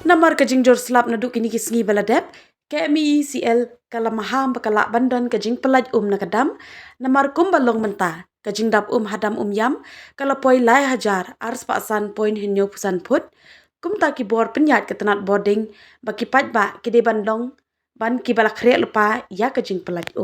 Namar kajing jor slap naduk kini kisngi baladep. KMICL kalamaham bakalak bandan kajing pelaj nakadam. Namar kum balong mentah. Kajing dap hadam yam. Kalapoi lai hajar. Ars paksan poin hinyo pusan put. Kum taki bor penyat ketenat boarding. Baki pat ba kide bandong. Ban ki balak lupa ya kajing pelaj